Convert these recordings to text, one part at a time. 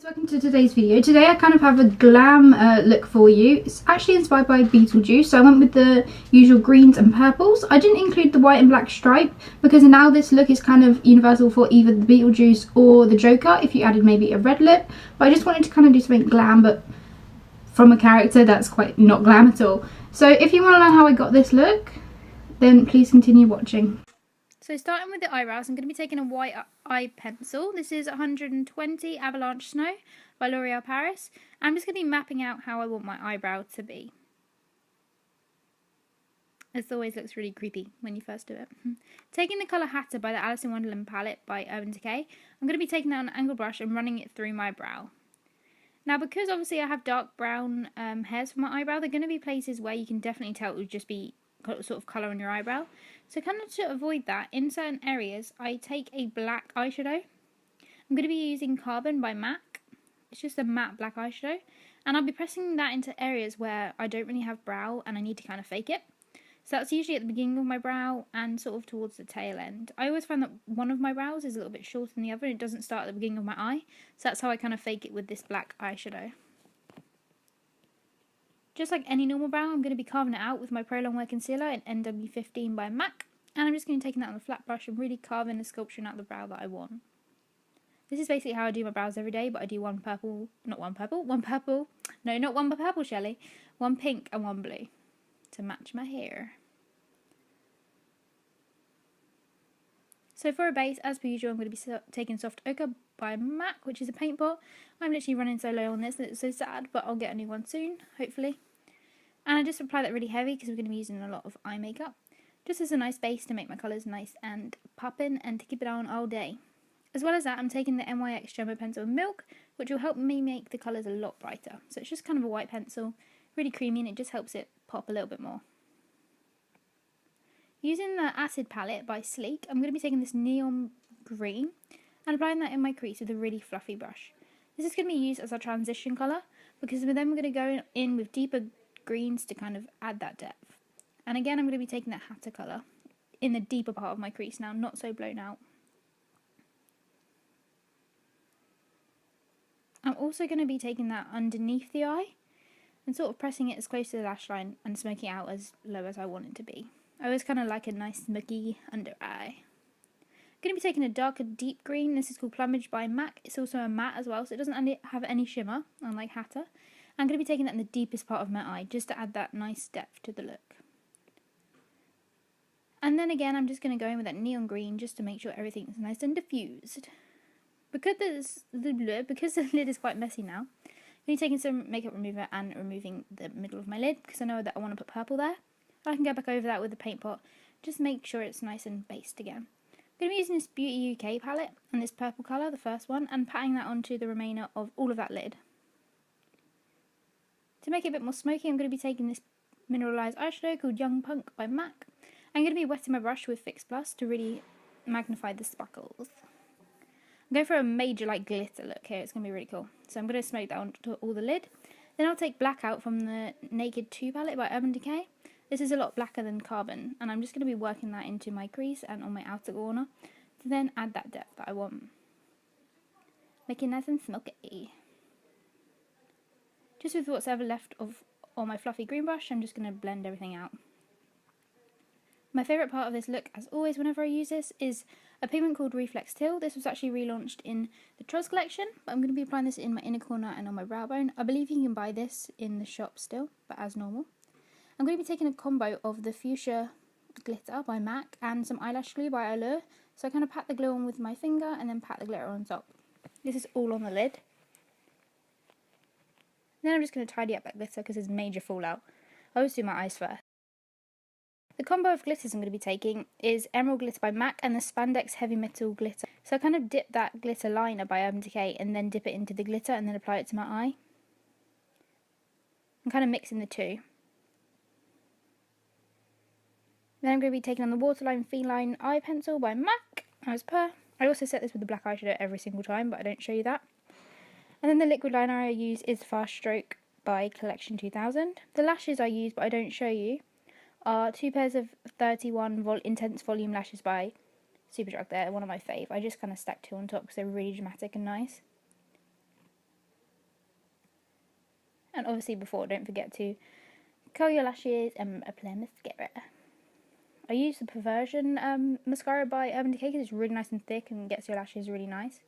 Welcome to today's video. Today I kind of have a glam look for you. It's actually inspired by Beetle Juice, so I went with the usual greens and purples. I didn't include the white and black stripe because now this look is kind of universal for either the Beetle Juice or the Joker if you added maybe a red lip. But I just wanted to kind of do something glam but from a character that's quite not glam at all. So if you want to learn how I got this look, then please continue watching. So starting with the eyebrows, I'm going to be taking a white eye pencil. This is 120 Avalanche Snow by L'Oreal Paris. I'm just going to be mapping out how I want my eyebrow to be. This always looks really creepy when you first do it. Taking the colour Hatter by the Alice in Wonderland palette by Urban Decay, I'm going to be taking out an angle brush and running it through my brow. Now because obviously I have dark brown hairs for my eyebrow, they're going to be places where you can definitely tell it would just be sort of colour on your eyebrow. So kind of to avoid that, in certain areas I take a black eyeshadow. I'm going to be using Carbon by MAC. It's just a matte black eyeshadow, and I'll be pressing that into areas where I don't really have brow and I need to kind of fake it. So that's usually at the beginning of my brow and sort of towards the tail end. I always find that one of my brows is a little bit shorter than the other and it doesn't start at the beginning of my eye, so that's how I kind of fake it with this black eyeshadow. Just like any normal brow, I'm going to be carving it out with my Pro Longwear Concealer in NW15 by MAC. And I'm just going to take that on a flat brush and really carve in the sculpture out the brow that I want. This is basically how I do my brows every day, but I do one purple, no, not one purple, Shelly. One pink and one blue to match my hair. So for a base, as per usual, I'm going to be taking Soft Ochre by MAC, which is a paint pot. I'm literally running so low on this that it's so sad, but I'll get a new one soon, hopefully. And I just apply that really heavy because we're going to be using a lot of eye makeup. Just as a nice base to make my colours nice and poppin' and to keep it on all day. As well as that, I'm taking the NYX Jumbo Pencil in Milk, which will help me make the colours a lot brighter. So it's just kind of a white pencil, really creamy, and it just helps it pop a little bit more. Using the Acid palette by Sleek, I'm going to be taking this neon green and applying that in my crease with a really fluffy brush. This is going to be used as our transition colour because then we're going to go in with deeper greens to kind of add that depth. And again, I'm going to be taking that Hatter colour in the deeper part of my crease now, not so blown out. I'm also going to be taking that underneath the eye and sort of pressing it as close to the lash line and smoking it out as low as I want it to be. I always kind of like a nice smoky under eye. I'm going to be taking a darker deep green. This is called Plumage by MAC. It's also a matte as well, so it doesn't have any shimmer, unlike Hatter. I'm going to be taking that in the deepest part of my eye, just to add that nice depth to the look. And then again, I'm just going to go in with that neon green, just to make sure everything's nice and diffused. Because the lid is quite messy now, I'm going to be taking some makeup remover and removing the middle of my lid, because I know that I want to put purple there. I can go back over that with the paint pot, just make sure it's nice and based again. I'm going to be using this Beauty UK palette and this purple colour, the first one, and patting that onto the remainder of all of that lid. To make it a bit more smoky, I'm going to be taking this mineralised eyeshadow called Young Punk by MAC. I'm going to be wetting my brush with Fix Plus to really magnify the sparkles. I'm going for a major like glitter look here, it's going to be really cool. So I'm going to smoke that onto all the lid. Then I'll take black out from the Naked 2 palette by Urban Decay. This is a lot blacker than Carbon, and I'm just going to be working that into my crease and on my outer corner to then add that depth that I want. Make it nice and smoky. Just with what's ever left of all my fluffy green brush, I'm just going to blend everything out. My favourite part of this look, as always whenever I use this, is a pigment called Reflex Teal. This was actually relaunched in the Trust collection, but I'm going to be applying this in my inner corner and on my brow bone. I believe you can buy this in the shop still, but as normal. I'm going to be taking a combo of the Fuchsia Glitter by MAC and some eyelash glue by Allure. So I kind of pat the glue on with my finger and then pat the glitter on top. This is all on the lid. Then I'm just going to tidy up that glitter because there's major fallout. I always do my eyes first. The combo of glitters I'm going to be taking is Emerald Glitter by MAC and the Spandex Heavy Metal Glitter. So I kind of dip that glitter liner by Urban Decay and then dip it into the glitter and then apply it to my eye. I'm kind of mixing the two. Then I'm going to be taking on the Waterline Feline Eye Pencil by MAC, as per. I also set this with the black eyeshadow every single time, but I don't show you that. And then the liquid liner I use is Fast Stroke by Collection 2000. The lashes I use, but I don't show you, are two pairs of 31 Intense Volume lashes by Superdrug. They're one of my fave. I just kind of stack two on top because they're really dramatic and nice. And obviously before, don't forget to curl your lashes and apply mascara. I use the Perversion mascara by Urban Decay because it's really nice and thick and gets your lashes really nice.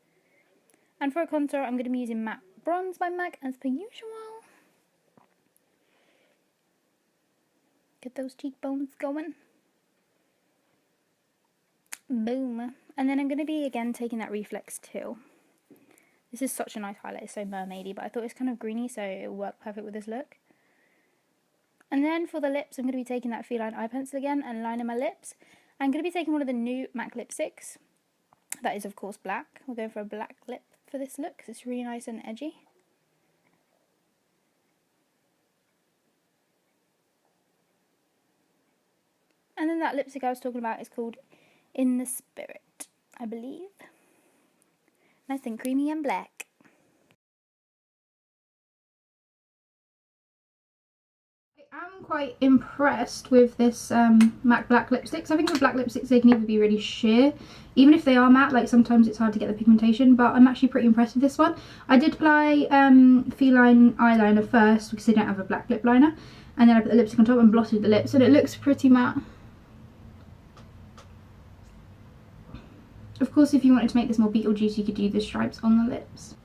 And for a contour, I'm going to be using Matte Bronze by MAC as per usual. Get those cheekbones going. Boom. And then I'm going to be again taking that Reflex 2. This is such a nice highlight, it's so mermaidy, but I thought it was kind of greeny, so it will work perfect with this look. And then for the lips, I'm going to be taking that Feline eye pencil again and lining my lips. I'm going to be taking one of the new MAC lipsticks. That is, of course, black. We're going for a black lip for this look because it's really nice and edgy. And then that lipstick I was talking about is called In the Spirit, I believe. Nice and creamy and black. I'm quite impressed with this MAC black lipsticks. I think with black lipsticks they can either be really sheer, even if they are matte, like sometimes it's hard to get the pigmentation, but I'm actually pretty impressed with this one. I did apply Feline eyeliner first because they don't have a black lip liner, and then I put the lipstick on top and blotted the lips, and it looks pretty matte. Of course, if you wanted to make this more Beetle Juice, you could do the stripes on the lips.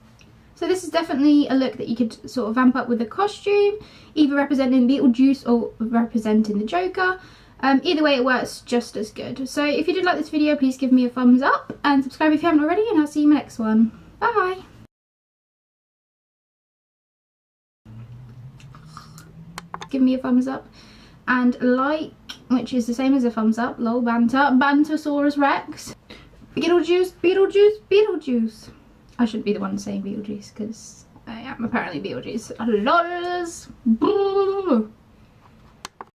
So this is definitely a look that you could sort of vamp up with a costume, either representing Beetle Juice or representing the Joker. Either way, it works just as good. So if you did like this video, please give me a thumbs up and subscribe if you haven't already, and I'll see you in my next one. Bye! Give me a thumbs up and like, which is the same as a thumbs up, lol banter, Bantosaurus Rex. Beetle Juice, Beetle Juice, Beetle Juice. I shouldn't be the one saying Beetle Juice because I am apparently Beetle Juice. LOLs.